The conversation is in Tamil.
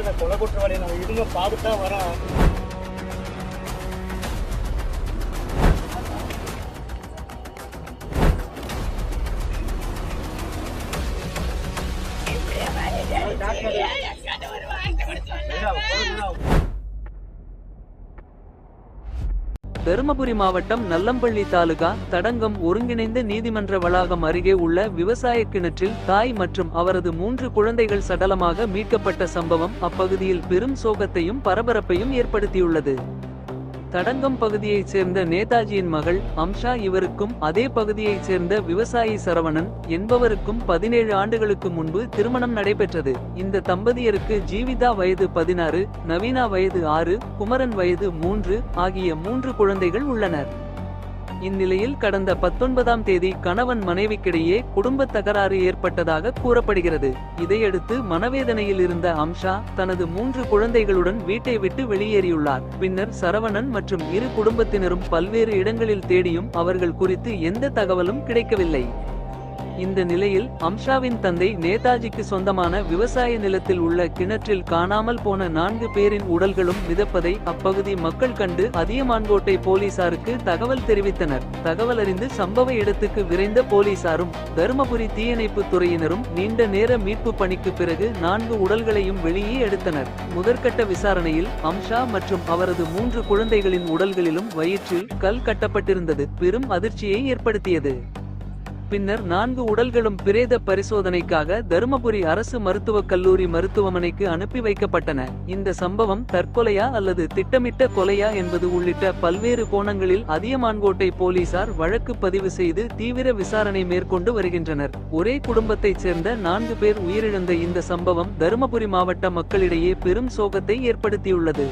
என்ன கொலை குற்றவாளி நம்ம இருங்க பார்த்துட்டா வரோம். தருமபுரி மாவட்டம் நல்லம்பள்ளி தாலுகா தடங்கம் ஒருங்கிணைந்த நீதிமன்ற வளாகம் அருகே உள்ள விவசாய கிணற்றில் தாய் மற்றும் அவரது 3 குழந்தைகள் சடலமாக மீட்கப்பட்ட சம்பவம் அப்பகுதியில் பெரும் சோகத்தையும் பரபரப்பையும் ஏற்படுத்தியுள்ளது. தடங்கம் பகுதியைச் சேர்ந்த நேதாஜியின் மகள் அம்ஷா இவருக்கும் அதே பகுதியைச் சேர்ந்த விவசாயி சரவணன் என்பவருக்கும் 17 ஆண்டுகளுக்கு முன்பு திருமணம் நடைபெற்றது. இந்த தம்பதியருக்கு ஜீவிதா வயது 16, நவீனா வயது 6, குமரன் வயது 3 ஆகிய 3 குழந்தைகள் உள்ளனர். இந்நிலையில் கடந்த 19ஆம் தேதி கணவன் மனைவிக்கிடையே குடும்ப தகராறு ஏற்பட்டதாக கூறப்படுகிறது. இதையடுத்து மனவேதனையில் இருந்த அம்ஷா தனது 3 குழந்தைகளுடன் வீட்டை விட்டு வெளியேறியுள்ளார். பின்னர் சரவணன் மற்றும் இரு குடும்பத்தினரும் பல்வேறு இடங்களில் தேடியும் அவர்கள் குறித்து எந்த தகவலும் கிடைக்கவில்லை. இந்த நிலையில் அம்ஷாவின் தந்தை நேதாஜிக்கு சொந்தமான விவசாய நிலத்தில் உள்ள கிணற்றில் காணாமல் போன 4 பேரின் உடல்களும் மிதப்பதை அப்பகுதி மக்கள் கண்டு அதியமான்கோட்டை போலீசாருக்கு தகவல் தெரிவித்தனர். தகவல் அறிந்து சம்பவ இடத்துக்கு விரைந்த போலீசாரும் தருமபுரி தீயணைப்பு துறையினரும் நீண்ட நேர மீட்பு பணிக்கு பிறகு 4 உடல்களையும் வெளியே எடுத்தனர். முதற்கட்ட விசாரணையில் அம்ஷா மற்றும் அவரது 3 குழந்தைகளின் உடல்களிலும் வயிற்றில் கல் கட்டப்பட்டிருந்தது பெரும் அதிர்ச்சியை ஏற்படுத்தியது. பின்னர் 4 உடல்களும் பிரேத பரிசோதனைக்காக தருமபுரி அரசு மருத்துவக் கல்லூரி மருத்துவமனைக்கு அனுப்பி வைக்கப்பட்டன. இந்த சம்பவம் தற்கொலையா அல்லது திட்டமிட்ட கொலையா என்பது உள்ளிட்ட பல்வேறு கோணங்களில் அதியமான்கோட்டை போலீசார் வழக்கு பதிவு செய்து தீவிர விசாரணை மேற்கொண்டு வருகின்றனர். ஒரே குடும்பத்தைச் சேர்ந்த 4 பேர் உயிரிழந்த இந்த சம்பவம் தருமபுரி மாவட்ட மக்களிடையே பெரும் சோகத்தை ஏற்படுத்தியுள்ளது.